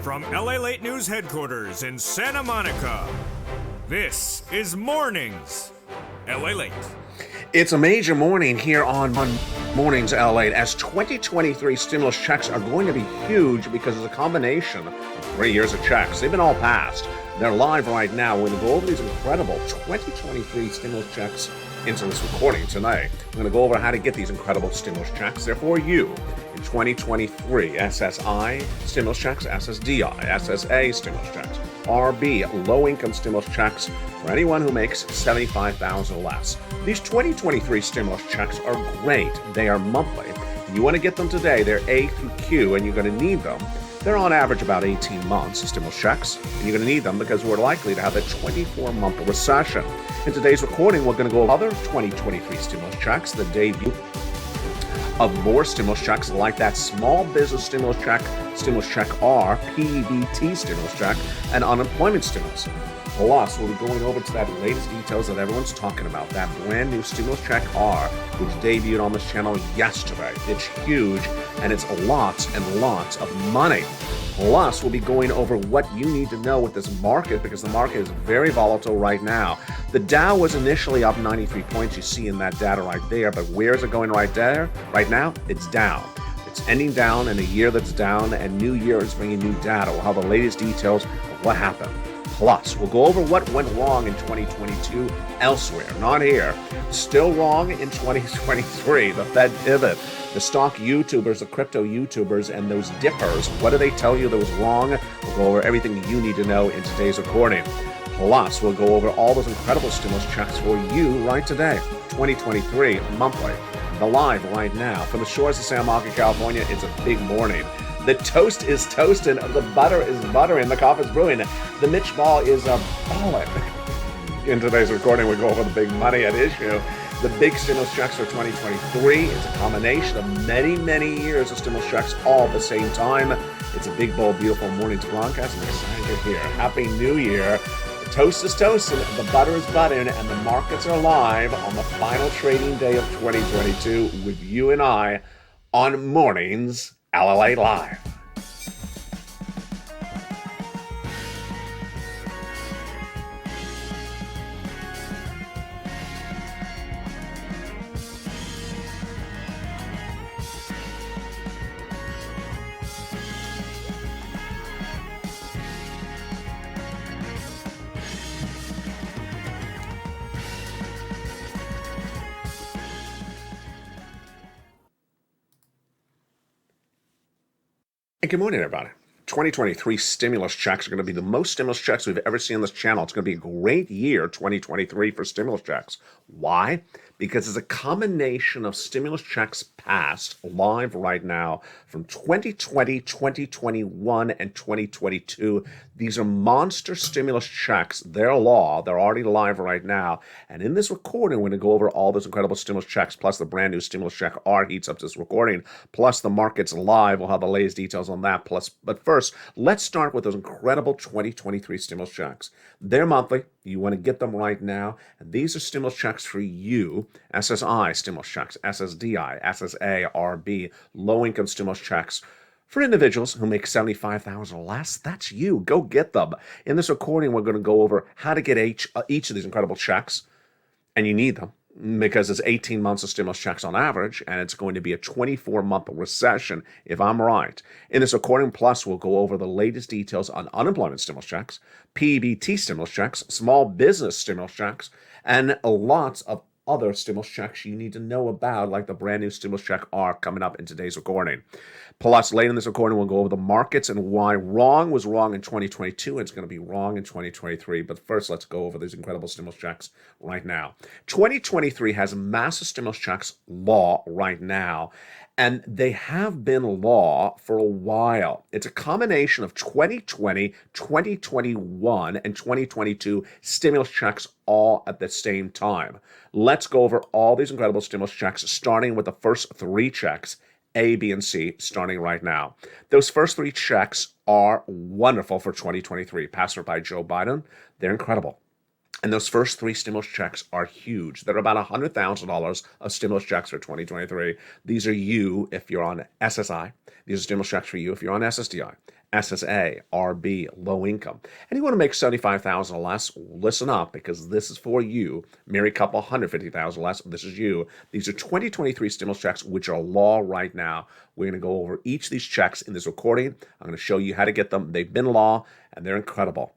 From LALATE News headquarters in Santa Monica, this is Mornings LALATE. It's a major morning here on Mornings LALATE, as 2023 stimulus checks are going to be huge because it's a combination of 3 years of checks. They've been all passed. They're live right now. We're going to go over these incredible 2023 stimulus checks into this recording tonight. We're going to go over how to get these incredible stimulus checks. They're for you in 2023. SSI stimulus checks, SSDI, SSA stimulus checks, RB low-income stimulus checks for anyone who makes $75,000 or less. These 2023 stimulus checks are great. They are monthly. You want to get them today. They're A through Q, and you're going to need them. They're on average about 18 months, stimulus checks, and you're going to need them because we're likely to have a 24-month recession. In today's recording, we're going to go over other 2023 stimulus checks, the debut of more stimulus checks like that small business stimulus check R, PBT stimulus check, and unemployment stimulus. Plus, we'll be going over to that latest details that everyone's talking about, that brand new stimulus check R, which debuted on this channel yesterday. It's huge, and it's lots and lots of money. Plus, we'll be going over what you need to know with this market, because the market is very volatile right now. The Dow was initially up 93 points, you see in that data right there, but where is it going right there? Right now, it's down. It's ending down in a year that's down, and new year is bringing new data. We'll have the latest details of what happened. Plus, we'll go over what went wrong in 2022 elsewhere, not here. Still wrong in 2023. The Fed pivot, the stock YouTubers, the crypto YouTubers, and those dippers. What do they tell you that was wrong? We'll go over everything you need to know in today's recording. Plus, we'll go over all those incredible stimulus checks for you right today. 2023 monthly. The live right now. From the shores of Santa Monica, California, it's a big morning. The toast is toasting, the butter is buttering, the coffee is brewing, the Mitch ball is balling. In today's recording, we go over the big money at issue. The big stimulus checks for 2023 is a combination of many, many years of stimulus checks all at the same time. It's a big, bold, beautiful morning to broadcast. I'm excited you're here. Happy New Year. The toast is toasting, the butter is buttering, and the markets are live on the final trading day of 2022 with you and I on Mornings LALATE Live. Good morning, everybody. 2023 stimulus checks are going to be the most stimulus checks we've ever seen on this channel. It's going to be a great year, 2023, for stimulus checks. Why? Because it's a combination of stimulus checks passed live right now from 2020, 2021, and 2022. These are monster stimulus checks. They're law. They're already live right now. And in this recording, we're going to go over all those incredible stimulus checks, plus the brand new stimulus check R heats up this recording, plus the market's live. We'll have the latest details on that. But first, let's start with those incredible 2023 stimulus checks. They're monthly. You want to get them right now. And these are stimulus checks for you. SSI stimulus checks, SSDI, SSA, RB, low-income stimulus checks for individuals who make $75,000 or less. That's you. Go get them. In this recording, we're going to go over how to get each of these incredible checks, and you need them because it's 18 months of stimulus checks on average, and it's going to be a 24-month recession, if I'm right. In this recording, plus, we'll go over the latest details on unemployment stimulus checks, PBT stimulus checks, small business stimulus checks, and lots of other stimulus checks you need to know about, like the brand new stimulus check R coming up in today's recording. Plus, later in this recording, we'll go over the markets and why wrong was wrong in 2022 and it's going to be wrong in 2023. But first, let's go over these incredible stimulus checks right now. 2023 has massive stimulus checks law right now, and they have been law for a while. It's a combination of 2020, 2021, and 2022 stimulus checks all at the same time. Let's go over all these incredible stimulus checks, starting with the first three checks, A, B, and C, starting right now. Those first three checks are wonderful for 2023. Passed by Joe Biden. They're incredible. And those first three stimulus checks are huge. They're about $100,000 of stimulus checks for 2023. These are you if you're on SSI. These are stimulus checks for you if you're on SSDI, SSA, RB, low income. And you want to make $75,000 or less, listen up, because this is for you. Married couple, $150,000 less, this is you. These are 2023 stimulus checks, which are law right now. We're going to go over each of these checks in this recording. I'm going to show you how to get them. They've been law, and they're incredible.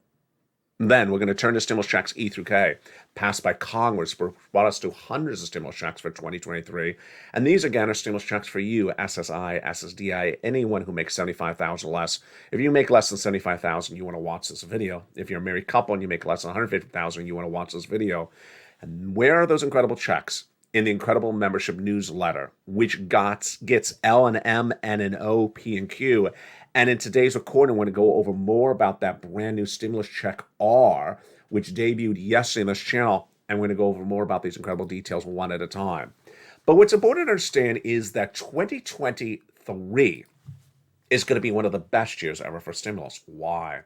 Then we're going to turn to stimulus checks E through K, passed by Congress, brought us to hundreds of stimulus checks for 2023. And these, again, are stimulus checks for you, SSI, SSDI, anyone who makes $75,000 or less. If you make less than $75,000, you want to watch this video. If you're a married couple and you make less than $150,000, you want to watch this video. And where are those incredible checks? In the incredible membership newsletter, which gets L and M, N and O, P and Q. And in today's recording, we're going to go over more about that brand new stimulus check R, which debuted yesterday on this channel. And we're going to go over more about these incredible details one at a time. But what's important to understand is that 2023 is going to be one of the best years ever for stimulus. Why?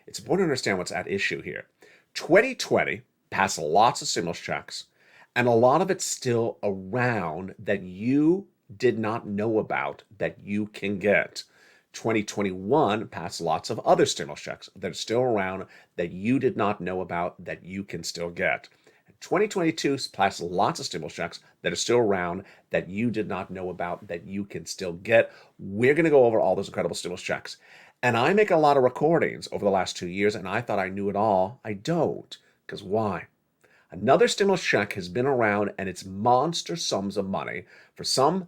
It's important to understand what's at issue here. 2020 passed lots of stimulus checks, and a lot of it's still around that you did not know about that you can get. 2021 passed lots of other stimulus checks that are still around that you did not know about that you can still get. 2022 passed lots of stimulus checks that are still around that you did not know about that you can still get. We're going to go over all those incredible stimulus checks. And I make a lot of recordings over the last 2 years, and I thought I knew it all. I don't. Because why? Another stimulus check has been around, and it's monster sums of money. For some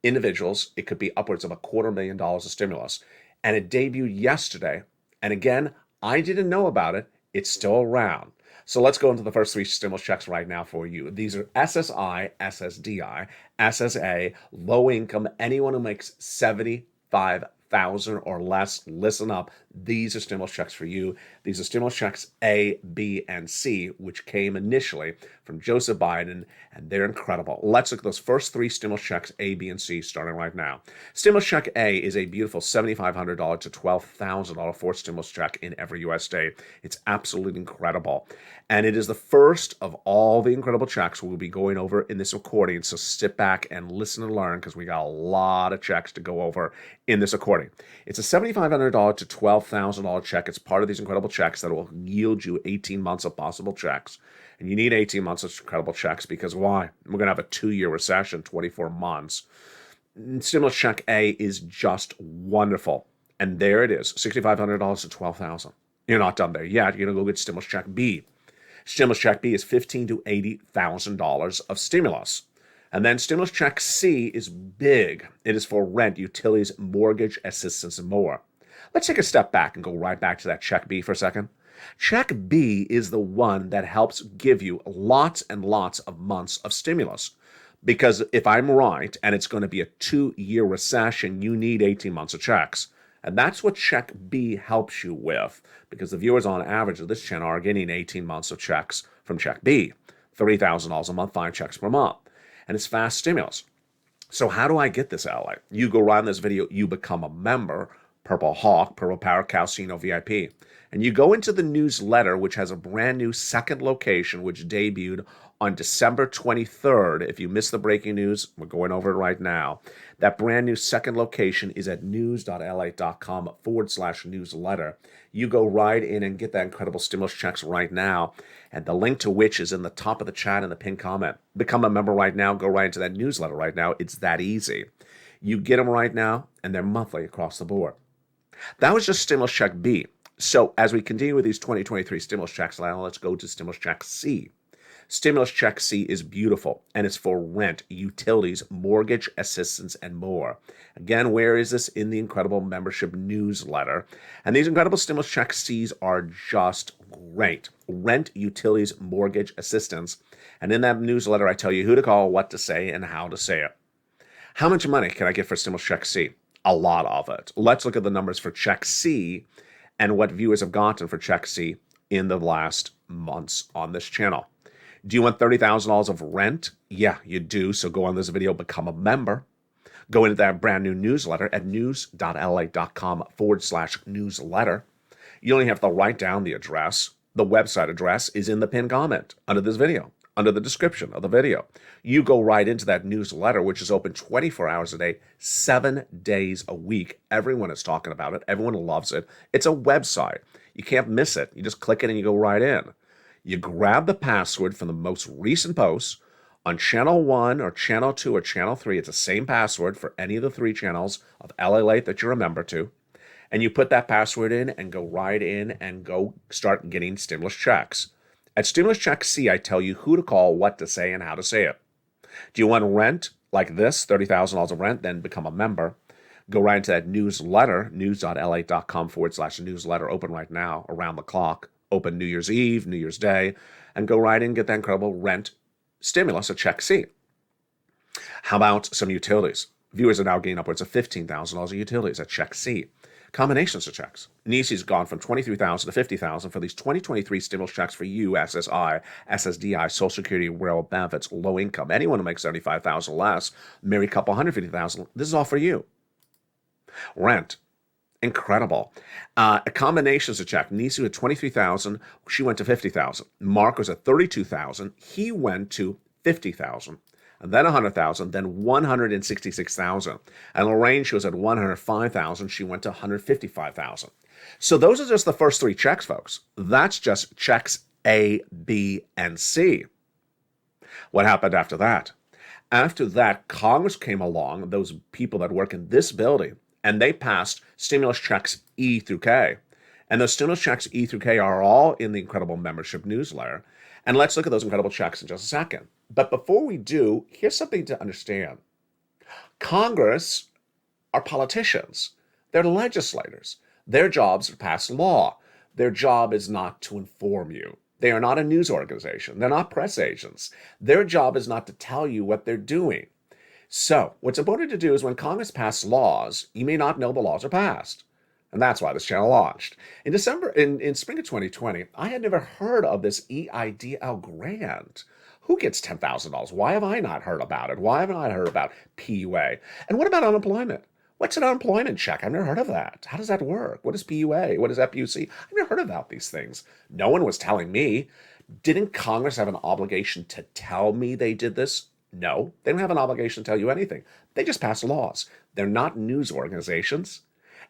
individuals, it could be upwards of $250,000 of stimulus. And it debuted yesterday. And again, I didn't know about it. It's still around. So let's go into the first three stimulus checks right now for you. These are SSI, SSDI, SSA, low income, anyone who makes $75,000 or less. Listen up. These are stimulus checks for you. These are stimulus checks A, B, and C, which came initially from Joseph Biden, and they're incredible. Let's look at those first three stimulus checks, A, B, and C, starting right now. Stimulus check A is a beautiful $7,500 to $12,000 forced stimulus check in every U.S. state. It's absolutely incredible. And it is the first of all the incredible checks we'll be going over in this recording. So sit back and listen and learn, because we got a lot of checks to go over in this recording. It's a $7,500 to $12,000 check. It's part of these incredible checks that will yield you 18 months of possible checks. And you need 18 months of incredible checks because why? We're going to have a 2-year recession, 24 months. Stimulus check A is just wonderful. And there it is, $6,500 to $12,000. You're not done there yet. You're going to go get stimulus check B. Stimulus check B is $15,000 to $80,000 of stimulus. And then stimulus check C is big. It is for rent, utilities, mortgage assistance, and more. Let's take a step back and go right back to that check B for a second. Check B is the one that helps give you lots and lots of months of stimulus. Because if I'm right, and it's going to be a 2-year recession, you need 18 months of checks. And that's what check B helps you with, because the viewers on average of this channel are getting 18 months of checks from check B, $30,000 a month, 5 checks per month. And it's fast stimulus. So how do I get this, LA? You go right in this video, you become a member, Purple Hawk, Purple Power Casino VIP. And you go into the newsletter, which has a brand new second location, which debuted on December 23rd. If you missed the breaking news, we're going over it right now. That brand new second location is at news.lalate.com/newsletter. You go right in and get that incredible stimulus checks right now. And the link to which is in the top of the chat in the pinned comment. Become a member right now. Go right into that newsletter right now. It's that easy. You get them right now, and they're monthly across the board. That was just stimulus check B. So as we continue with these 2023 stimulus checks, now let's go to stimulus check C. Stimulus check C is beautiful, and it's for rent, utilities, mortgage assistance, and more. Again, where is this? In the incredible membership newsletter. And these incredible stimulus check C's are just great. Rent, utilities, mortgage assistance. And in that newsletter, I tell you who to call, what to say, and how to say it. How much money can I get for stimulus check C? A lot of it. Let's look at the numbers for check C and what viewers have gotten for check C in the last months on this channel. Do you want $30,000 of rent? Yeah, you do. So go on this video, become a member. Go into that brand new newsletter at news.lalate.com/newsletter. You only have to write down the address, The website address is in the pinned comment under this video, under the description of the video. You go right into that newsletter, which is open 24 hours a day, 7 days a week. Everyone is talking about it. Everyone loves it. It's a website. You can't miss it. You just click it and you go right in. You grab the password from the most recent posts on channel 1 or channel 2 or channel 3. It's the same password for any of the 3 channels of LALATE that you're a member to. And you put that password in and go right in and go start getting stimulus checks. At Stimulus Check C, I tell you who to call, what to say, and how to say it. Do you want rent like this, $30,000 of rent? Then become a member. Go right into that newsletter, news.la.com/newsletter, open right now, around the clock. Open New Year's Eve, New Year's Day, and go right in and get that incredible rent stimulus at Check C. How about some utilities? Viewers are now getting upwards of $15,000 of utilities at Check C. Combinations of checks. Nisi's gone from $23,000 to $50,000 for these 2023 stimulus checks for you, SSI, SSDI, Social Security, railroad benefits, low income. Anyone who makes $75,000 less, married couple, $150,000. This is all for you. Rent. Incredible. Combinations of check. Nisi had $23,000. She went to $50,000. Mark was at $32,000. He went to $50,000. And then $100,000, then $166,000. And Lorraine, she was at $105,000. She went to $155,000. So those are just the first 3 checks, folks. That's just checks A, B, and C. What happened after that? After that, Congress came along, those people that work in this building, and they passed stimulus checks E through K. And those stimulus checks E through K are all in the incredible membership newsletter. And let's look at those incredible checks in just a second. But before we do, here's something to understand. Congress are politicians. They're legislators. Their job is to pass law. Their job is not to inform you. They are not a news organization. They're not press agents. Their job is not to tell you what they're doing. So what's important to do is when Congress passes laws, you may not know the laws are passed. And that's why this channel launched. In spring of 2020, I had never heard of this EIDL grant. Who gets $10,000? Why have I not heard about it? Why haven't I heard about PUA? And what about unemployment? What's an unemployment check? I've never heard of that. How does that work? What is PUA? What is FUC? I've never heard about these things. No one was telling me. Didn't Congress have an obligation to tell me they did this? No, they don't have an obligation to tell you anything. They just pass laws. They're not news organizations,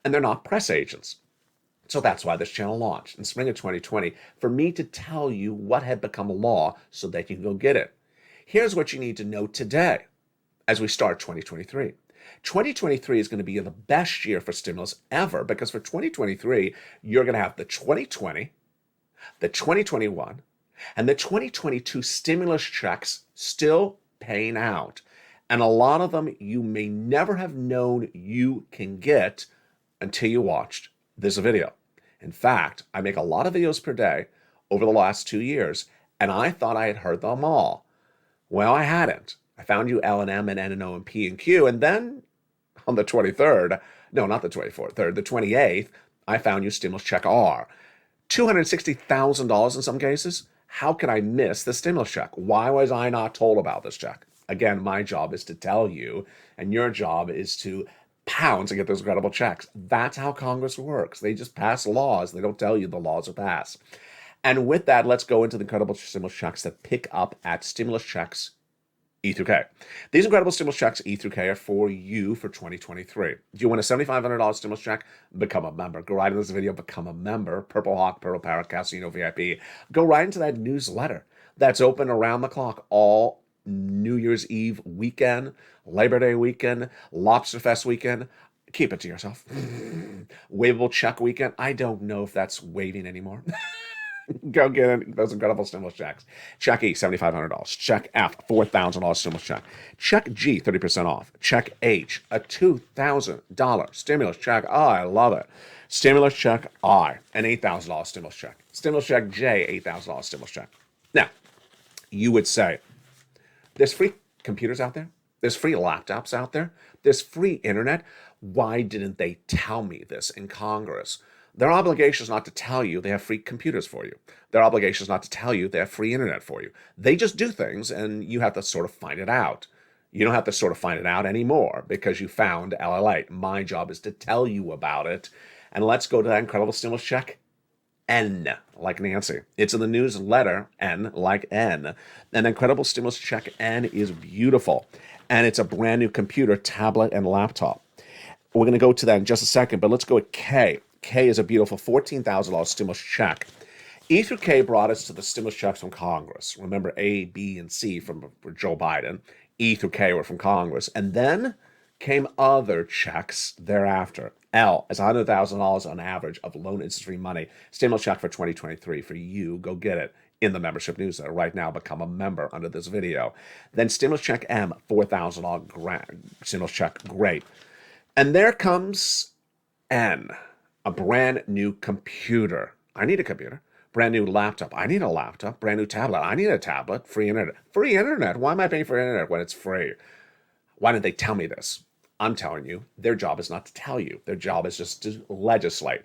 and they're not press agents. So that's why this channel launched in spring of 2020, for me to tell you what had become law so that you can go get it. Here's what you need to know today as we start 2023. 2023 is going to be the best year for stimulus ever, because for 2023, you're going to have the 2020, the 2021, and the 2022 stimulus checks still paying out. And a lot of them you may never have known you can get until you watched this video. In fact, I make a lot of videos per day over the last 2 years, and I thought I had heard them all. Well, I hadn't. I found you L and M and N and O and P and Q, and then on the 23rd, no, not the 24th, the 28th, I found you stimulus check R. $260,000 in some cases. How could I miss the stimulus check? Why was I not told about this check? Again, my job is to tell you, and your job is to pound to get those incredible checks. That's how Congress works. They just pass laws. They don't tell you the laws are passed. And with that, let's go into the incredible stimulus checks that pick up at stimulus checks E through K. These incredible stimulus checks E through K are for you for 2023. Do you want a $7,500 stimulus check? Become a member. Go right in this video, become a member. Purple Hawk, Purple Parrot, Casino VIP. Go right into that newsletter that's open around the clock all New Year's Eve weekend, Labor Day weekend, Lobster Fest weekend. Keep it to yourself. Waivable check weekend. I don't know if that's waiving anymore. Go get those incredible stimulus checks. Check E, $7,500. Check F, $4,000 stimulus check. Check G, 30% off. Check H, a $2,000 stimulus check. Oh, I love it. Stimulus check I, an $8,000 stimulus check. Stimulus check J, $8,000 stimulus check. Now, you would say, there's free computers out there. There's free laptops out there. There's free internet. Why didn't they tell me this in Congress? Their obligation is not to tell you they have free computers for you. Their obligation is not to tell you they have free internet for you. They just do things, and you have to sort of find it out. You don't have to sort of find it out anymore because you found LALATE. My job is to tell you about it. And let's go to that incredible stimulus check N, like Nancy. It's in the newsletter, N, like N. An incredible stimulus check N is beautiful. And it's a brand new computer, tablet, and laptop. We're going to go to that in just a second, but let's go with K. K is a beautiful $14,000 stimulus check. E through K brought us to the stimulus checks from Congress. Remember, A, B, and C for Joe Biden. E through K were from Congress. And then came other checks thereafter. L is $100,000 on average of loan interest-free money. Stimulus check for 2023 for you. Go get it in the membership newsletter right now. Become a member under this video. Then stimulus check M, $4,000 stimulus check. Great. And there comes N, a brand new computer. I need a computer. Brand new laptop. I need a laptop. Brand new tablet. I need a tablet. Free internet. Free internet? Why am I paying for internet when it's free? Why didn't they tell me this? I'm telling you, their job is not to tell you. Their job is just to legislate.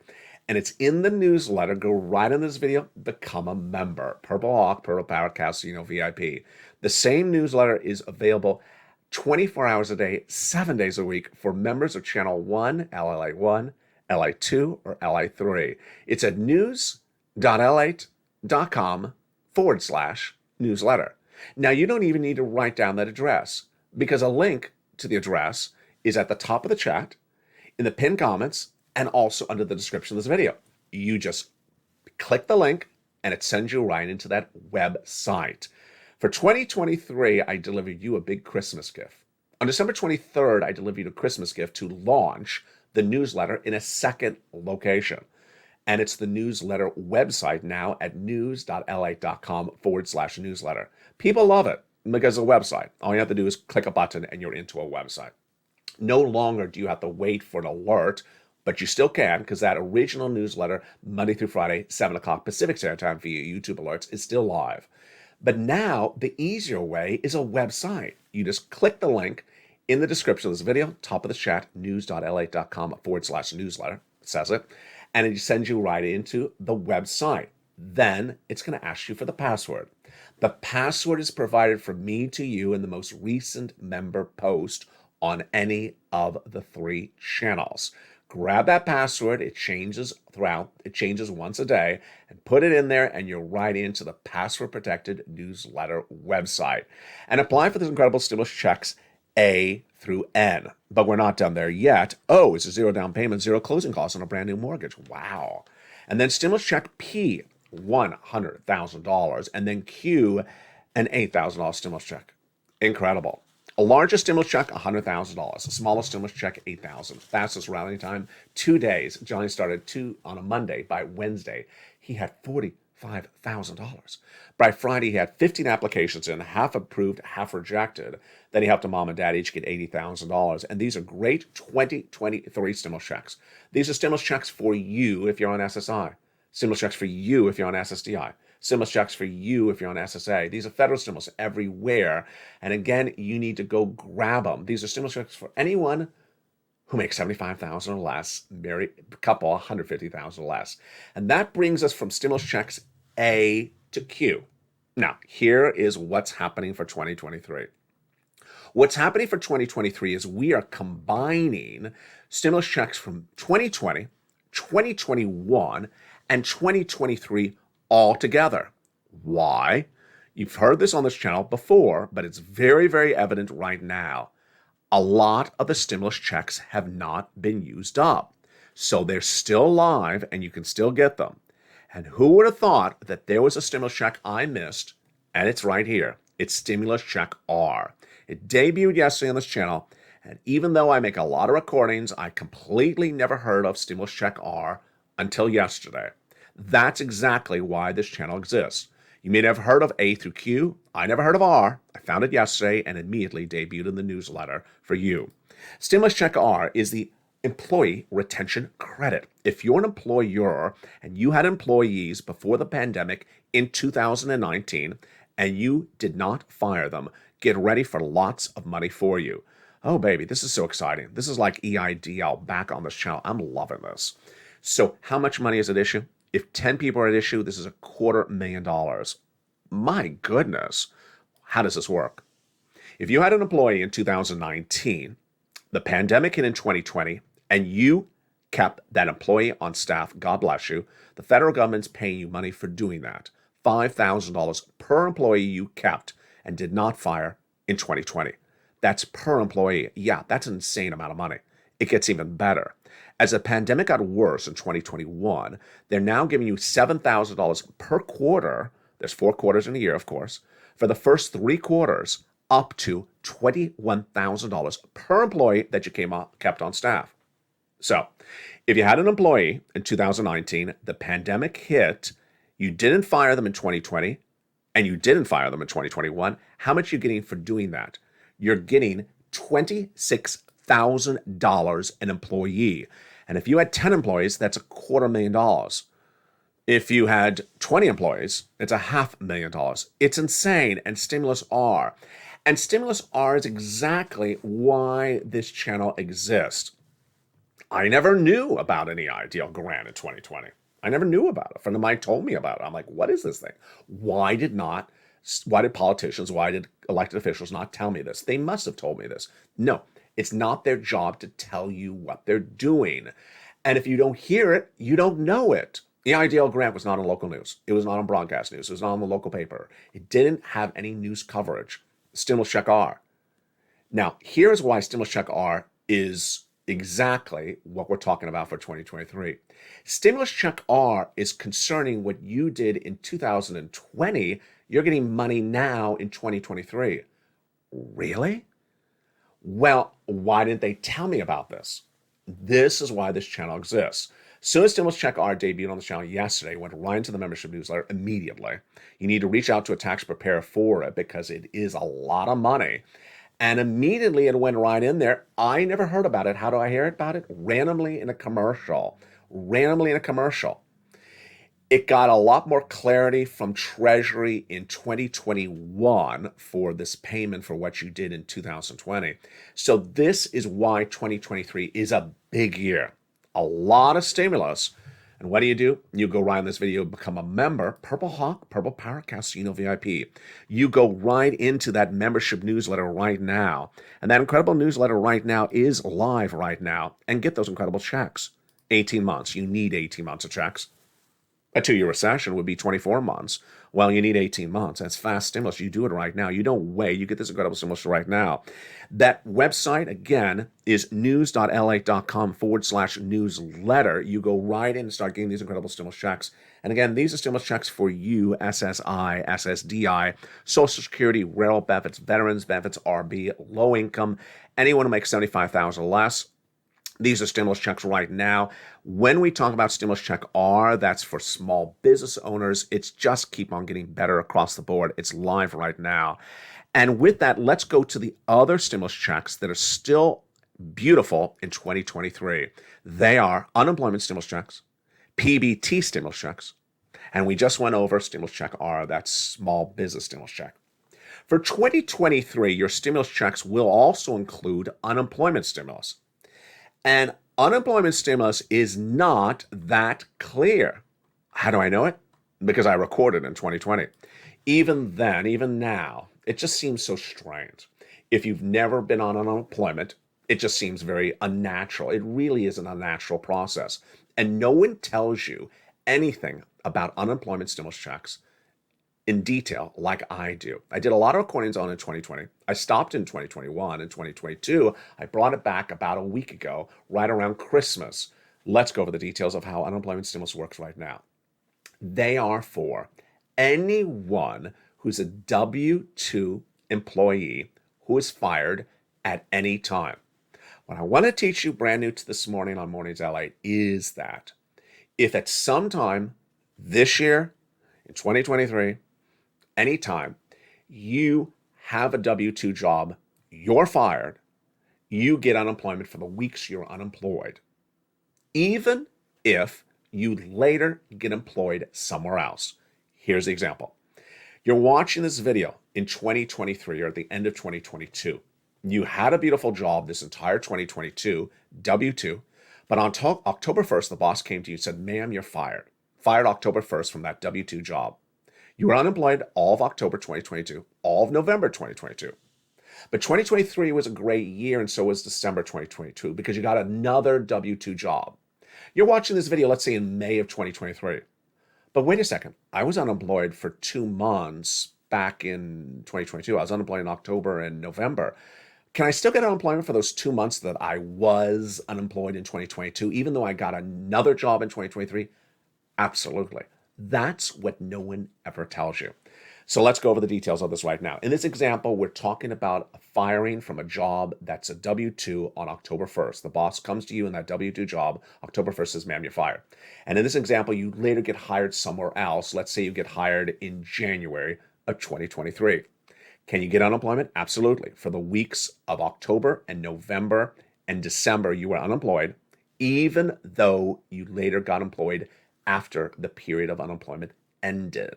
And it's in the newsletter. Go right in this video. Become a member. Purple Hawk, Purple Power Casino VIP. The same newsletter is available 24 hours a day, 7 days a week for members of Channel 1, LALATE, LA2, or LA3. It's at news.lalate.com/newsletter. Now, you don't even need to write down that address because a link to the address is at the top of the chat, in the pinned comments, and also under the description of this video. You just click the link and it sends you right into that website. For 2023, I delivered you a big Christmas gift. On December 23rd, I delivered you a Christmas gift to launch the newsletter in a second location. And it's the newsletter website now at news.lalate.com/newsletter. People love it because of the website. All you have to do is click a button and you're into a website. No longer do you have to wait for an alert, but you still can because that original newsletter, Monday through Friday, 7 o'clock Pacific Standard Time via YouTube alerts, is still live. But now the easier way is a website. You just click the link in the description of this video, top of the chat, news.lalate.com/newsletter, it says it, and it sends you right into the website. Then it's going to ask you for the password. The password is provided from me to you in the most recent member post on any of the 3 channels. Grab that password. It changes once a day, and put it in there, and you're right into the password-protected newsletter website. And apply for these incredible stimulus checks A through N. But we're not done there yet. O is a 0 down payment, 0 closing costs on a brand new mortgage. Wow. And then stimulus check P, $100,000. And then Q, an $8,000 stimulus check. Incredible. A larger stimulus check, $100,000. A smaller stimulus check, $8,000. Fastest rallying time, 2 days. Johnny started on a Monday. By Wednesday, he had $45,000. By Friday, he had 15 applications in, half approved, half rejected. Then he helped a mom and dad each get $80,000. And these are great 2023 stimulus checks. These are stimulus checks for you if you're on SSI. Stimulus checks for you if you're on SSDI. Stimulus checks for you if you're on SSA. These are federal stimulus everywhere. And again, you need to go grab them. These are stimulus checks for anyone who makes $75,000 or less, married couple, $150,000 or less. And that brings us from stimulus checks A to Q. Now, here is what's happening for 2023. What's happening for 2023 is we are combining stimulus checks from 2020, 2021, and 2023 all together. Why? You've heard this on this channel before, but it's very, very evident right now. A lot of the stimulus checks have not been used up. So they're still live and you can still get them. And who would have thought that there was a stimulus check I missed? And it's right here. It's stimulus check R. It debuted yesterday on this channel. And even though I make a lot of recordings, I completely never heard of stimulus check R until yesterday. That's exactly why this channel exists. You may have heard of A through Q. I never heard of R. I found it yesterday and immediately debuted in the newsletter for you. Stimulus check R is the employee retention credit. If you're an employer and you had employees before the pandemic in 2019 and you did not fire them, get ready for lots of money for you. Oh, baby, this is so exciting. This is like EIDL back on this channel. I'm loving this. So how much money is at issue? If 10 people are at issue, this is $250,000. My goodness. How does this work? If you had an employee in 2019, the pandemic hit in 2020, and you kept that employee on staff, God bless you. The federal government's paying you money for doing that. $5,000 per employee you kept and did not fire in 2020. That's per employee. Yeah, that's an insane amount of money. It gets even better. As the pandemic got worse in 2021, they're now giving you $7,000 per quarter. There's 4 quarters in a year, of course. For the first 3 quarters, up to $21,000 per employee that you kept on staff. So, if you had an employee in 2019, the pandemic hit, you didn't fire them in 2020, and you didn't fire them in 2021, how much are you getting for doing that? You're getting $26,000 an employee. And if you had 10 employees, that's $250,000. If you had 20 employees, it's $500,000. It's insane. And Stimulus R. And Stimulus R is exactly why this channel exists. I never knew about any ideal grant in 2020. I never knew about it. A friend of mine told me about it. I'm like, what is this thing? Why did politicians, why did elected officials not tell me this? They must have told me this. No, it's not their job to tell you what they're doing. And if you don't hear it, you don't know it. The ideal grant was not on local news. It was not on broadcast news. It was not on the local paper. It didn't have any news coverage. Stimulus Check R. Now, here's why Stimulus Check R is exactly what we're talking about for 2023. Stimulus Check R is concerning what you did in 2020. You're getting money now in 2023. Really? Well, why didn't they tell me about this? This is why this channel exists. As soon as Stimulus Check R debuted on the channel yesterday, went right into the membership newsletter immediately. You need to reach out to a tax preparer for it because it is a lot of money. And immediately it went right in there. I never heard about it. How do I hear about it? Randomly in a commercial. It got a lot more clarity from Treasury in 2021 for this payment for what you did in 2020. So this is why 2023 is a big year. A lot of stimulus. And what do? You go right in this video, become a member, Purple Hawk, Purple Power Casino VIP. You go right into that membership newsletter right now. And that incredible newsletter right now is live right now. And get those incredible checks. 18 months. You need 18 months of checks. A 2-year recession would be 24 months. Well, you need 18 months. That's fast stimulus. You do it right now. You don't wait. You get this incredible stimulus right now. That website, again, is news.lalate.com/newsletter. You go right in and start getting these incredible stimulus checks. And again, these are stimulus checks for you, SSI, SSDI, Social Security, rail benefits, veterans benefits, RB, low income, anyone who makes $75,000 or less. These are stimulus checks right now. When we talk about Stimulus Check R, that's for small business owners. It's just keep on getting better across the board. It's live right now. And with that, let's go to the other stimulus checks that are still beautiful in 2023. They are unemployment stimulus checks, PBT stimulus checks, and we just went over Stimulus Check R, that's small business stimulus check. For 2023, your stimulus checks will also include unemployment stimulus. And unemployment stimulus is not that clear. How do I know it? Because I recorded in 2020. Even then, even now, it just seems so strange. If you've never been on unemployment, it just seems very unnatural. It really is an unnatural process. And no one tells you anything about unemployment stimulus checks in detail like I do. I did a lot of recordings on it in 2020. I stopped in 2021 and 2022. I brought it back about a week ago, right around Christmas. Let's go over the details of how unemployment stimulus works right now. They are for anyone who's a W-2 employee who is fired at any time. What I want to teach you brand new to this morning on Mornings LA is that if at some time this year, in 2023, anytime you have a W-2 job, you're fired, you get unemployment for the weeks you're unemployed, even if you later get employed somewhere else. Here's the example. You're watching this video in 2023 or at the end of 2022. You had a beautiful job this entire 2022, W-2, but on October 1st, the boss came to you and said, ma'am, you're fired. Fired October 1st from that W-2 job. You were unemployed all of October 2022, all of November 2022. But 2023 was a great year, and so was December 2022, because you got another W-2 job. You're watching this video, let's say in May of 2023. But wait a second, I was unemployed for 2 months back in 2022. I was unemployed in October and November. Can I still get unemployment for those 2 months that I was unemployed in 2022, even though I got another job in 2023? Absolutely. That's what no one ever tells you. So let's go over the details of this right now. In this example, we're talking about a firing from a job that's a W-2 on October 1st. The boss comes to you in that W-2 job, October 1st says, ma'am, you're fired. And in this example, you later get hired somewhere else. Let's say you get hired in January of 2023. Can you get unemployment? Absolutely. For the weeks of October and November and December, you were unemployed, even though you later got employed after the period of unemployment ended.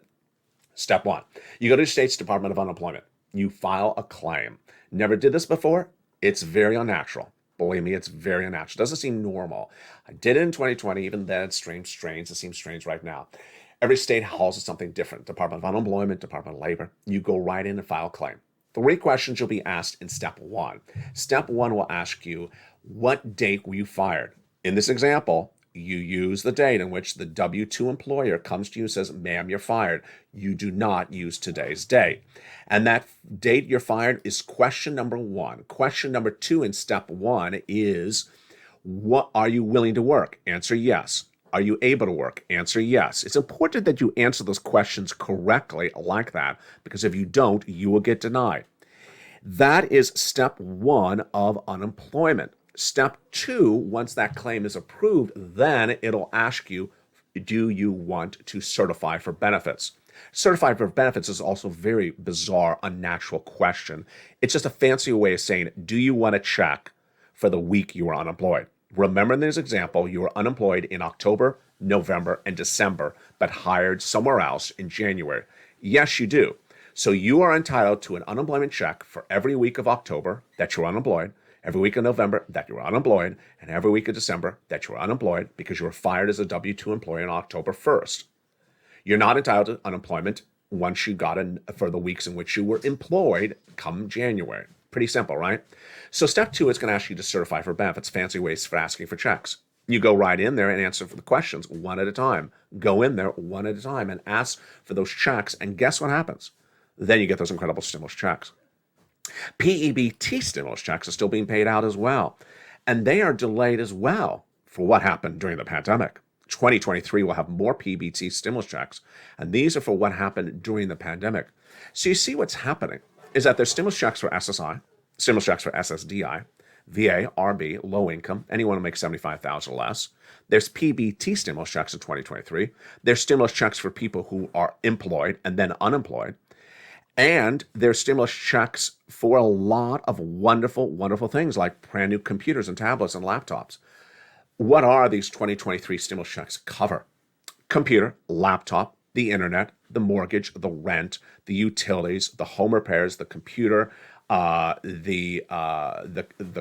Step one, you go to the state's Department of Unemployment. You file a claim. Never did this before? It's very unnatural. Believe me, it's very unnatural. It doesn't seem normal. I did it in 2020. Even then, it seems strange. It seems strange right now. Every state calls it something different. Department of Unemployment, Department of Labor. You go right in and file a claim. 3 questions you'll be asked in step one. Step one will ask you, what date were you fired? In this example, you use the date in which the W-2 employer comes to you and says, ma'am, you're fired. You do not use today's date. And that date you're fired is question number 1. Question number 2 in step 1 is, what are you willing to work? Answer yes. Are you able to work? Answer yes. It's important that you answer those questions correctly like that, because if you don't, you will get denied. That is step 1 of unemployment. Step 2, once that claim is approved, then it'll ask you, do you want to certify for benefits? Certify for benefits is also a very bizarre, unnatural question. It's just a fancy way of saying, do you want to check for the week you were unemployed? Remember in this example, you were unemployed in October, November, and December, but hired somewhere else in January. Yes, you do. So you are entitled to an unemployment check for every week of October that you're unemployed, every week of November that you were unemployed, and every week of December that you were unemployed because you were fired as a W-2 employee on October 1st. You're not entitled to unemployment once you got in for the weeks in which you were employed come January. Pretty simple, right? So step 2 is going to ask you to certify for benefits, fancy ways for asking for checks. You go right in there and answer for the questions one at a time. Go in there one at a time and ask for those checks, and guess what happens? Then you get those incredible stimulus checks. PEBT stimulus checks are still being paid out as well, and they are delayed as well for what happened during the pandemic. 2023 will have more PEBT stimulus checks, and these are for what happened during the pandemic. So you see what's happening is that there's stimulus checks for SSI, stimulus checks for SSDI, VA, RB, low income, anyone who makes $75,000 or less. There's PBT stimulus checks in 2023. There's stimulus checks for people who are employed and then unemployed. And there's stimulus checks for a lot of wonderful, wonderful things like brand new computers and tablets and laptops. What are these 2023 stimulus checks cover? Computer, laptop, the internet, the mortgage, the rent, the utilities, the home repairs, the computer, the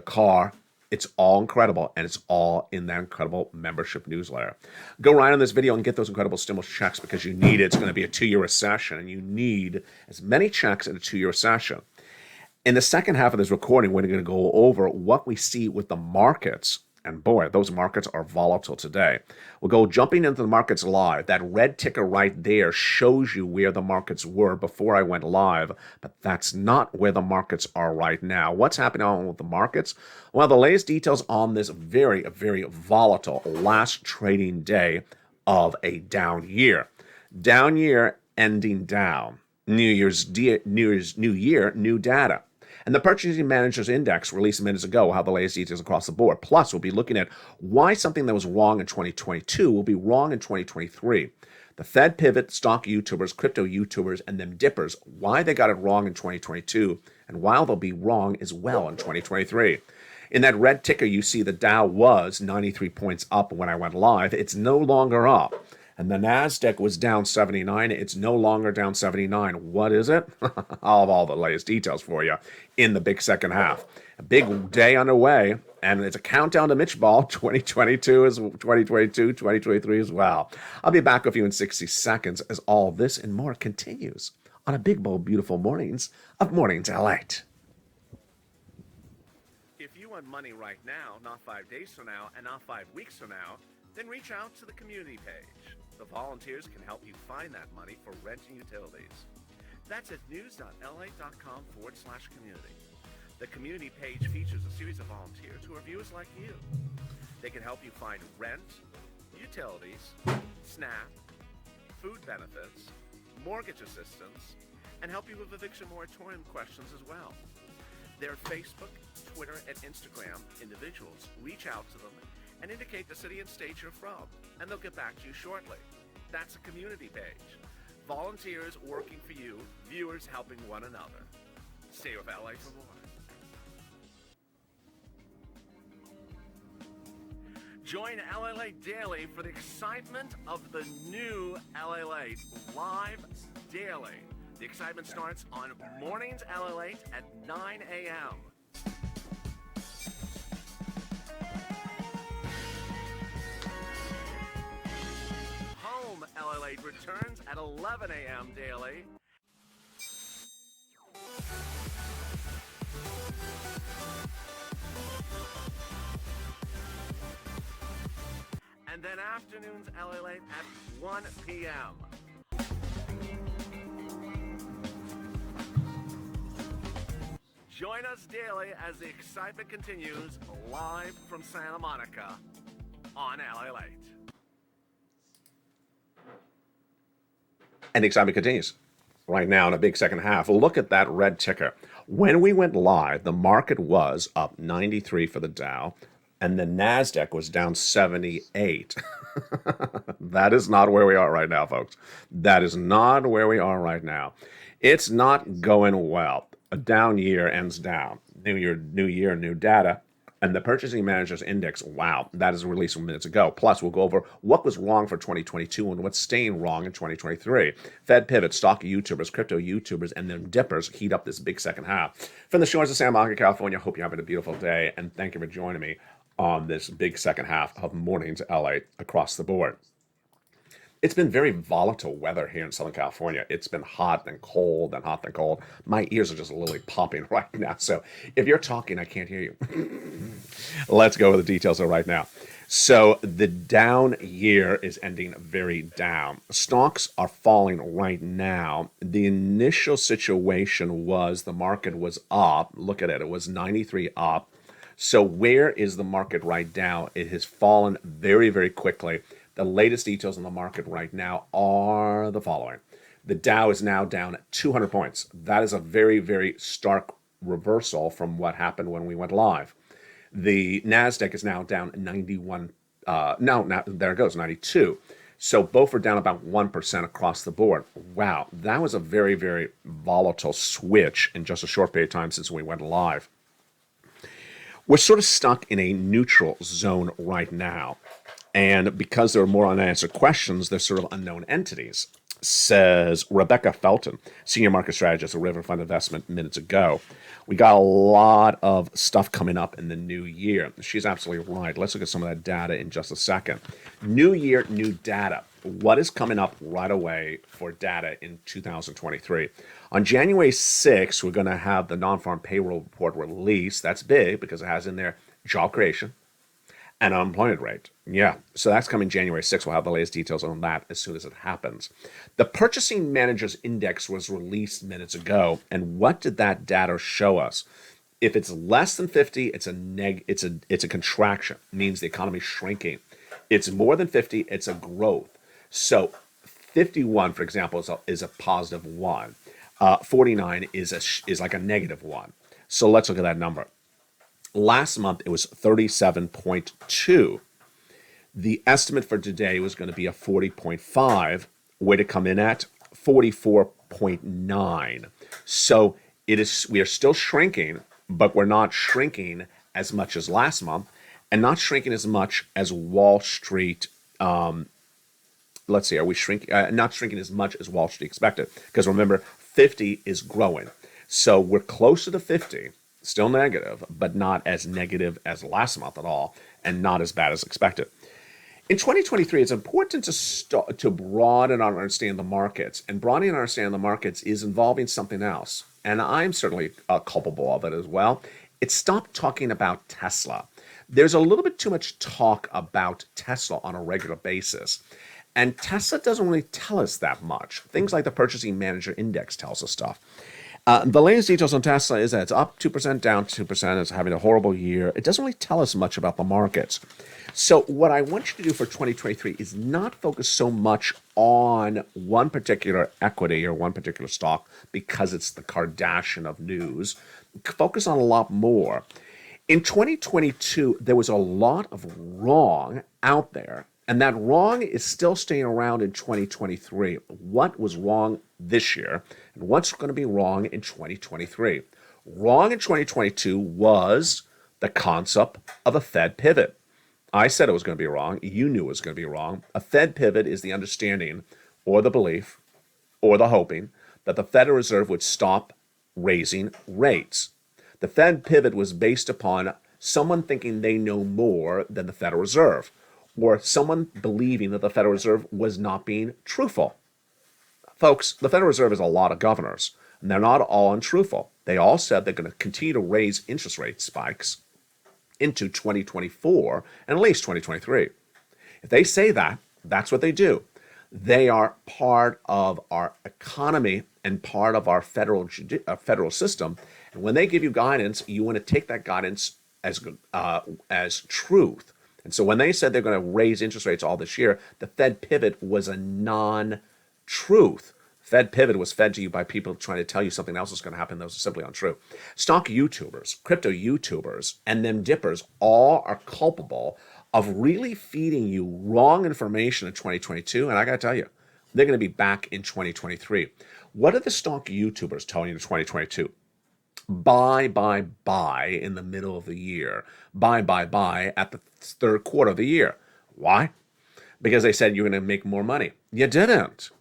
car. It's all incredible, and it's all in that incredible membership newsletter. Go right on this video and get those incredible stimulus checks because you need it. It's going to be a 2-year recession, and you need as many checks in a 2-year recession. In the second half of this recording, we're going to go over what we see with the markets. And boy, those markets are volatile today. We'll go jumping into the markets live. That red ticker right there shows you where the markets were before I went live, but that's not where the markets are right now. What's happening on with the markets? Well, the latest details on this very, very volatile last trading day of a down year. Down year ending down. New Year, new data. And the Purchasing Managers Index released minutes ago will have the latest details across the board. Plus, we'll be looking at why something that was wrong in 2022 will be wrong in 2023. The Fed pivot, stock YouTubers, crypto YouTubers, and them dippers, why they got it wrong in 2022, and why they'll be wrong as well in 2023. In that red ticker, you see the Dow was 93 points up when I went live. It's no longer up. And the NASDAQ was down 79. It's no longer down 79. What is it? I'll have all the latest details for you in the big second half. A big day underway, and it's a countdown to Mitch Ball 2022, 2023 as well. I'll be back with you in 60 seconds as all this and more continues on a big, bold, beautiful mornings of Mornings LALATE. If you want money right now, not 5 days from now, and not 5 weeks from now, then reach out to the community page. The volunteers can help you find that money for rent and utilities. That's at news.la.com/community. The community page features a series of volunteers who are viewers like you. They can help you find rent, utilities, SNAP, food benefits, mortgage assistance, and help you with eviction moratorium questions as well. Their Facebook, Twitter, and Instagram individuals reach out to them and indicate the city and state you're from, and they'll get back to you shortly. That's a community page. Volunteers working for you, viewers helping one another. Stay with LA for more. Join LALATE Daily for the excitement of the new LALATE live daily. The excitement starts on Mornings LALATE at 9 a.m. Home LALATE returns at 11 a.m. daily. And then afternoons LALATE at 1 p.m. Join us daily as the excitement continues live from Santa Monica on LALATE. And the excitement continues right now in a big second half. Look at that red ticker. When we went live, the market was up 93 for the Dow, and the NASDAQ was down 78. That is not where we are right now, folks. That is not where we are right now. It's not going well. A down year ends down. New year, new data. And the Purchasing Managers Index, wow, that is released minutes ago. Plus, we'll go over what was wrong for 2022 and what's staying wrong in 2023. Fed pivot, stock YouTubers, crypto YouTubers, and then dippers heat up this big second half. From the shores of Santa Monica, California, hope you're having a beautiful day, and thank you for joining me on this big second half of Mornings LA across the board. It's been very volatile weather here in Southern California. It's been hot and cold and hot and cold. My ears are just literally popping right now. So if you're talking, I can't hear you. Let's go with the details right now. So the down year is ending very down. Stocks are falling right now. The initial situation was the market was up. Look at it. It was 93 up. So where is the market right now? It has fallen very, very quickly. The latest details on the market right now are the following. The Dow is now down 200 points. That is a very, very stark reversal from what happened when we went live. The NASDAQ is now down 91. There it goes, 92. So both are down about 1% across the board. Wow, that was a very, very volatile switch in just a short period of time since we went live. We're sort of stuck in a neutral zone right now. And because there are more unanswered questions, they're sort of unknown entities, says Rebecca Felton, senior market strategist at River Fund Investment minutes ago. We got a lot of stuff coming up in the new year. She's absolutely right. Let's look at some of that data in just a second. New year, new data. What is coming up right away for data in 2023? On January 6th, we're going to have the non-farm payroll report released. That's big because it has in there job creation and unemployment rate. Yeah, so that's coming January 6th. We'll have the latest details on that as soon as it happens. The Purchasing Managers Index was released minutes ago, and what did that data show us? If it's less than 50, it's a contraction. It means the economy is shrinking. It's more than 50, it's a growth. So 51, for example, is a positive 1. 49 is like a negative 1. So let's look at that number. Last month, it was 37.2. The estimate for today was going to be a 40.5. Way to come in at 44.9. So we are still shrinking, but we're not shrinking as much as last month, and not shrinking as much as Wall Street. Let's see, are we shrinking? Not shrinking as much as Wall Street expected, because remember, 50 is growing. So we're closer to 50. Still negative, but not as negative as last month at all, and not as bad as expected. In 2023, it's important to broaden our understanding of the markets, and broadening our understanding of the markets is involving something else, and I'm certainly culpable of it as well. It's stop talking about Tesla. there's a little bit too much talk about Tesla on a regular basis. And Tesla doesn't really tell us that much. Things like the Purchasing Manager Index tells us stuff. The latest details on Tesla is that it's up 2%, down 2%. It's having a horrible year. It doesn't really tell us much about the markets. So what I want you to do for 2023 is not focus so much on one particular equity or one particular stock because it's the Kardashian of news. Focus on a lot more. In 2022, there was a lot of wrong out there, and that wrong is still staying around in 2023. What was wrong this year, and what's going to be wrong in 2023? Wrong in 2022 was the concept of a Fed pivot. I said it was going to be wrong. You knew it was going to be wrong. A Fed pivot is the understanding or the belief or the hoping that the Federal Reserve would stop raising rates. The Fed pivot was based upon someone thinking they know more than the Federal Reserve, or someone believing that the Federal Reserve was not being truthful. Folks, the Federal Reserve is a lot of governors, and they're not all untruthful. They all said they're going to continue to raise interest rate spikes into 2024 and at least 2023. If they say that, that's what they do. They are part of our economy and part of our federal system. And when they give you guidance, you want to take that guidance as truth. And so when they said they're going to raise interest rates all this year, the Fed pivot was a non-truth. Fed pivot was fed to you by people trying to tell you something else is going to happen that was simply untrue. Stock YouTubers, crypto YouTubers, and them dippers all are culpable of really feeding you wrong information in 2022. And I got to tell you, they're going to be back in 2023. What are the stock YouTubers telling you in 2022? Buy in the middle of the year. Buy at the third quarter of the year. Why? Because they said you're going to make more money. You didn't.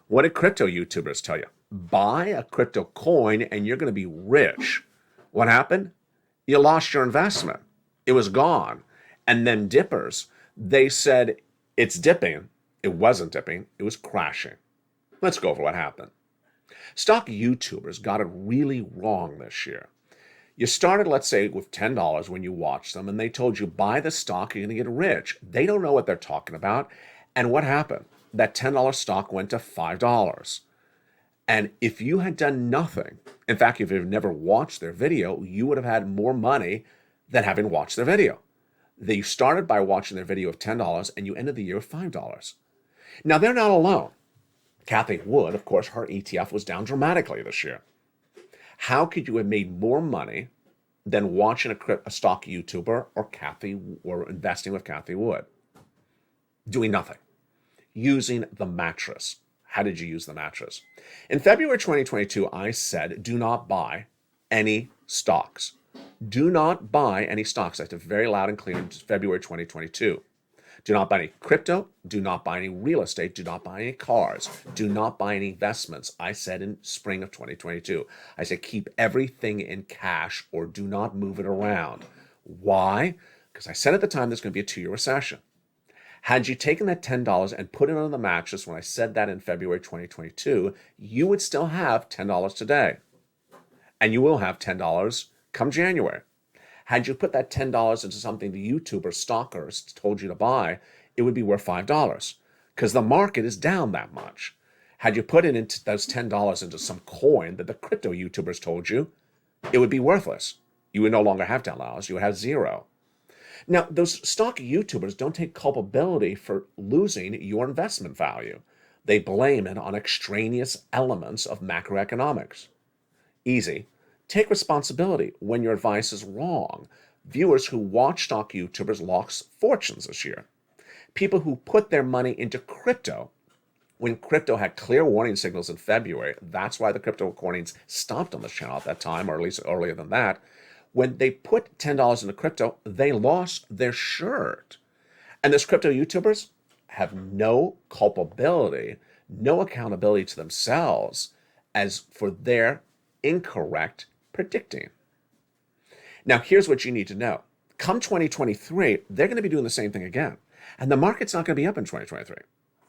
What did crypto YouTubers tell you? Buy a crypto coin and you're going to be rich. What happened? You lost your investment. It was gone. And then dippers, they said it's dipping. It wasn't dipping. It was crashing. Let's go over what happened. Stock YouTubers got it really wrong this year. You started, let's say, with $10 when you watched them, and they told you, buy the stock, you're going to get rich. They don't know what they're talking about. And what happened? That $10 stock went to $5. And if you had done nothing, in fact, if you've never watched their video, you would have had more money than having watched their video. They started by watching their video of $10, and you ended the year with $5. Now, they're not alone. Cathie Wood, of course, her ETF was down dramatically this year. How could you have made more money than watching a stock YouTuber or investing with Cathie Wood? Doing nothing. Using the mattress. How did you use the mattress? In February 2022, I said, do not buy any stocks. Do not buy any stocks. I said very loud and clear in February 2022. Do not buy any crypto. Do not buy any real estate. Do not buy any cars. Do not buy any investments. I said in spring of 2022. I said keep everything in cash or do not move it around. Why? Because I said at the time there's going to be a 2-year recession. Had you taken that $10 and put it on the mattress when I said that in February 2022, you would still have $10 today. And you will have $10 come January. Had you put that $10 into something the YouTuber stalkers told you to buy, it would be worth $5 because the market is down that much. Had you put it into those $10 into some coin that the crypto YouTubers told you, it would be worthless. You would no longer have $10. You would have $0. Now, those stock YouTubers don't take culpability for losing your investment value. They blame it on extraneous elements of macroeconomics. Easy. Take responsibility when your advice is wrong. Viewers who watch stock YouTubers lost fortunes this year. People who put their money into crypto when crypto had clear warning signals in February, that's why the crypto recordings stopped on this channel at that time, or at least earlier than that. When they put $10 into crypto, they lost their shirt. And those crypto YouTubers have no culpability, no accountability to themselves as for their incorrect predicting. Now, here's what you need to know. Come 2023, they're going to be doing the same thing again. And the market's not going to be up in 2023.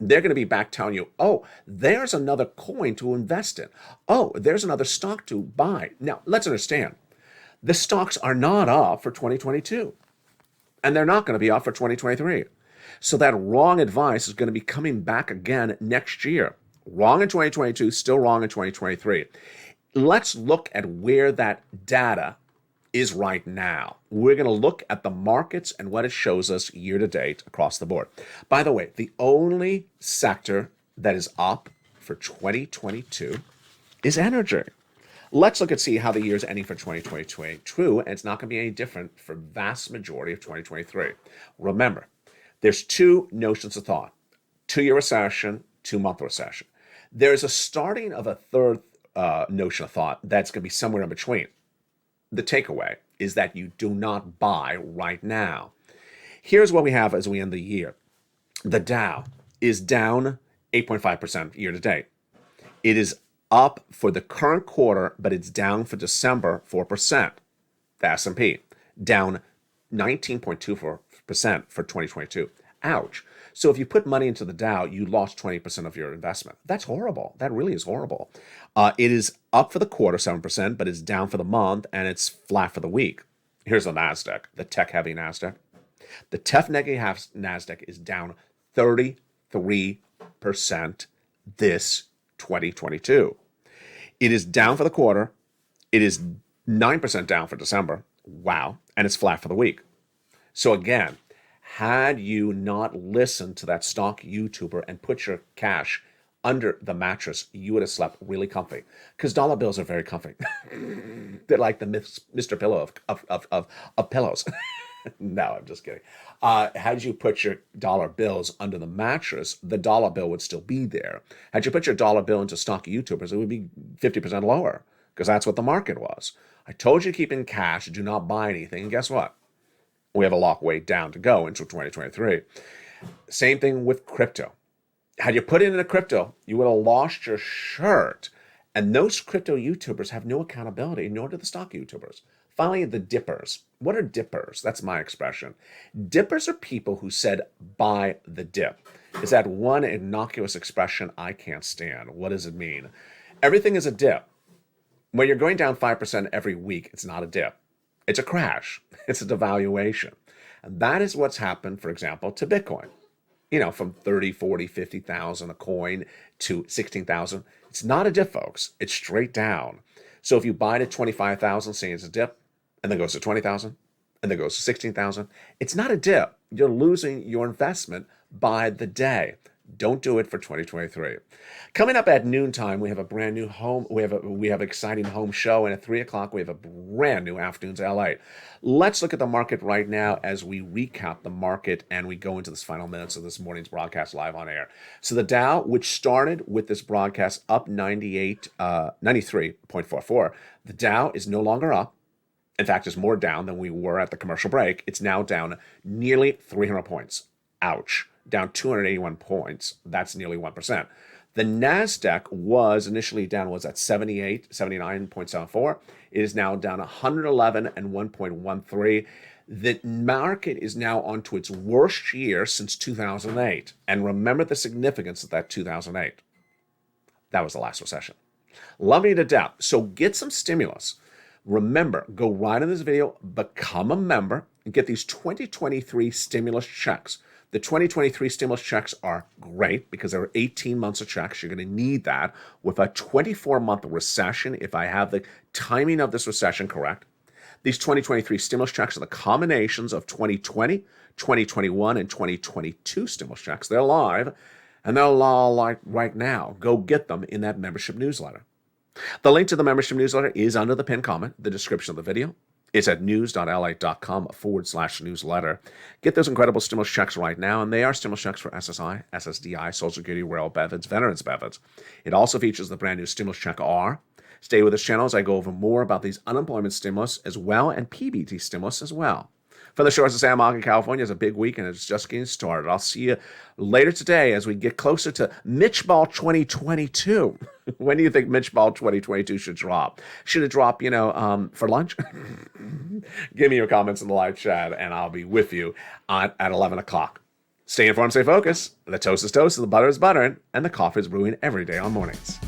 They're going to be back telling you, oh, there's another coin to invest in. Oh, there's another stock to buy. Now, let's understand. The stocks are not up for 2022. and they're not going to be up for 2023. So that wrong advice is going to be coming back again next year. Wrong in 2022, still wrong in 2023. Let's look at where that data is right now. We're going to look at the markets and what it shows us year to date across the board. By the way, the only sector that is up for 2022 is energy. Let's look and see how the year is ending for 2022. True, and it's not going to be any different for vast majority of 2023. Remember, there's two notions of thought: 2-year recession, 2-month recession. There's a starting of a third notion of thought that's going to be somewhere in between. The takeaway is that you do not buy right now. Here's what we have as we end the year. The Dow is down 8.5% year to date. It is up for the current quarter, but it's down for December 4%. The S&P down 19.24% for 2022. Ouch. So if you put money into the Dow, you lost 20% of your investment. That's horrible. That really is horrible. It is up for the quarter, 7%, but it's down for the month, and it's flat for the week. Here's the NASDAQ, the tech-heavy NASDAQ. The tech-negative NASDAQ is down 33% this 2022. It is down for the quarter. It is 9% down for December. Wow. And it's flat for the week. So again, had you not listened to that stock YouTuber and put your cash under the mattress, you would have slept really comfy, because dollar bills are very comfy. They're like the Mr. Pillow of pillows. No, I'm just kidding. Had you put your dollar bills under the mattress, the dollar bill would still be there. Had you put your dollar bill into stock YouTubers, it would be 50% lower, because that's what the market was. I told you to keep in cash, do not buy anything, and guess what? We have a long way down to go into 2023. Same thing with crypto. Had you put it in a crypto, you would have lost your shirt. And those crypto YouTubers have no accountability, nor do the stock YouTubers. Finally, the dippers. What are dippers? That's my expression. Dippers are people who said, buy the dip. Is that one innocuous expression I can't stand? What does it mean? Everything is a dip. When you're going down 5% every week, it's not a dip. It's a crash. It's a devaluation. And that is what's happened, for example, to Bitcoin. You know, from 30, 40, 50,000 a coin to 16,000. It's not a dip, folks. It's straight down. So if you buy it at 25,000, saying it's a dip, and then goes to 20,000, and then goes to 16,000, it's not a dip. You're losing your investment by the day. Don't do it for 2023. Coming up at noontime, we have a brand new home. We have exciting home show, and at 3 o'clock we have a brand new Afternoons LA. Let's look at the market right now as we recap the market and we go into this final minutes of this morning's broadcast live on air. So the Dow, which started with this broadcast up 93.44, the Dow is no longer up. In fact, it's more down than we were at the commercial break. It's now down nearly 300 points. Ouch. Down 281 points. That's nearly 1%. The NASDAQ was initially down, was at 79.74. It is now down 111 and 1.13. The market is now onto its worst year since 2008. And remember the significance of that 2008. That was the last recession. Love me to death. So get some stimulus. Remember, go right in this video, become a member, and get these 2023 stimulus checks. The 2023 stimulus checks are great because there are 18 months of checks. You're going to need that with a 24-month recession, if I have the timing of this recession correct. These 2023 stimulus checks are the combinations of 2020, 2021, and 2022 stimulus checks. They're live, and they're live right now. Go get them in that membership newsletter. The link to the membership newsletter is under the pinned comment, the description of the video. It's at news.lalate.com/newsletter. Get those incredible stimulus checks right now, and they are stimulus checks for SSI, SSDI, Social Security, rural benefits, veterans benefits. It also features the brand new stimulus check R. Stay with this channel as I go over more about these unemployment stimulus as well and PBT stimulus as well. From the shores of Santa Monica, California, it's a big week and it's just getting started. I'll see you later today as we get closer to Mitch Ball 2022. When do you think Mitch Ball 2022 should drop? Should it drop, for lunch? Give me your comments in the live chat and I'll be with you at 11 o'clock. Stay informed, stay focused. The toast is toast, the butter is buttering, and the coffee is brewing every day on mornings.